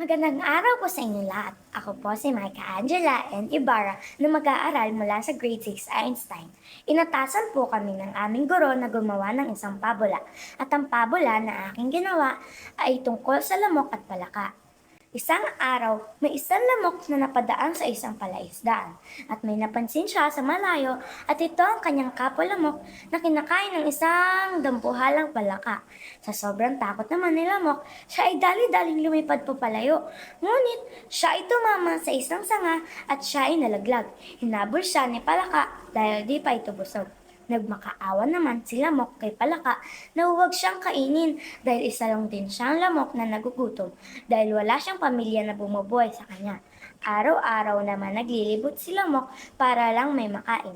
Magandang araw po sa inyo lahat. Ako po si Micah Angela and Ibarra na mag-aaral mula sa Grade 6 Einstein. Inatasan po kami ng aming guro na gumawa ng isang pabula. At ang pabula na aking ginawa ay tungkol sa lamok at palaka. Isang araw, may isang lamok na napadaan sa isang palaisdaan at may napansin siya sa malayo at ito ang kanyang kapwa-lamok na kinakain ng isang dampuhalang palaka. Sa sobrang takot naman ni lamok, siya ay dali-daling lumipad papalayo. Ngunit siya ay tumama sa isang sanga at siya ay nalaglag. Hinabol siya ni palaka dahil di pa ito busog. Nagmakaawa naman si lamok kay palaka na huwag siyang kainin dahil isa lang din siyang lamok na nagugutom dahil wala siyang pamilya na bumubuhay sa kanya. Araw-araw naman naglilibot si lamok para lang may makain.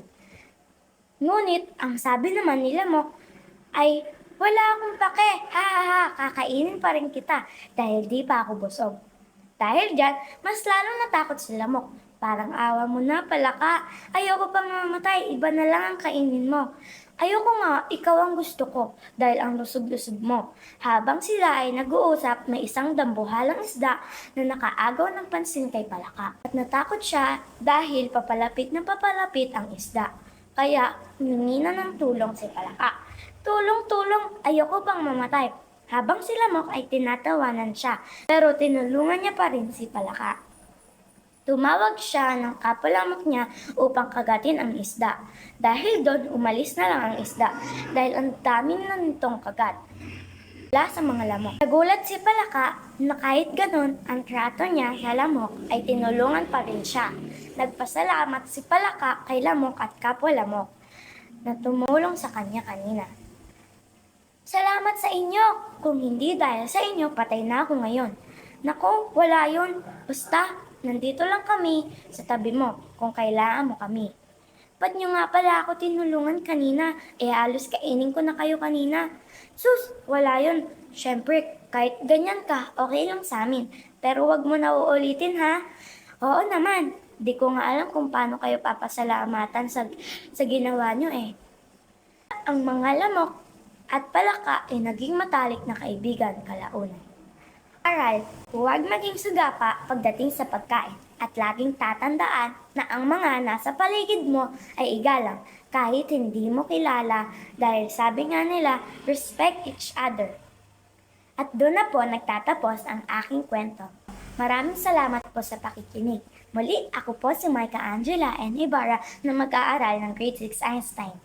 Ngunit ang sabi naman ni lamok ay, wala akong pake, ha ha ha, kakainin pa rin kita dahil di pa ako busog. Dahil dyan, mas lalong natakot si lamok. Parang awa mo na, palaka. Ayoko pang mamatay, iba na lang ang kainin mo. Ayoko nga, ikaw ang gusto ko, dahil ang lusog-lusog mo. Habang sila ay nag-uusap, may isang dambuhalang isda na nakaagaw ng pansin kay palaka. At natakot siya dahil papalapit na papalapit ang isda. Kaya, humingi na ng tulong si palaka. Tulong-tulong, ayoko pang mamatay. Habang si lamok ay tinatawanan siya, pero tinulungan niya pa rin si palaka. Tumawag siya ng kapalamok niya upang kagatin ang isda. Dahil doon, umalis na lang ang isda dahil ang dami na nitong kagat mula sa mga lamok. Nagulat si palaka na kahit ganun, ang trato niya sa lamok ay tinulungan pa rin siya. Nagpasalamat si palaka kay lamok at kapwa lamok na tumulong sa kanya kanina. Salamat sa inyo! Kung hindi dahil sa inyo, patay na ako ngayon. Naku, wala yun. Basta, nandito lang kami sa tabi mo kung kailangan mo kami. Ba't nyo nga pala ako tinulungan kanina? Halos kainin ko na kayo kanina. Sus, wala yun. Siyempre, kahit ganyan ka, okay lang sa amin. Pero wag mo na uulitin ha. Oo naman, di ko nga alam kung paano kayo papasalamatan sa ginawa nyo eh. Ang mga lamok at palaka ay naging matalik na kaibigan kalaunan. Aral, huwag maging sugapa pagdating sa pagkain at laging tatandaan na ang mga nasa paligid mo ay igalang kahit hindi mo kilala dahil sabi nga nila, respect each other. At doon na po nagtatapos ang aking kwento. Maraming salamat po sa pakikinig. Muli, ako po si Micah Angela and Ibarra na mag-aaral ng Grade 6 Einstein.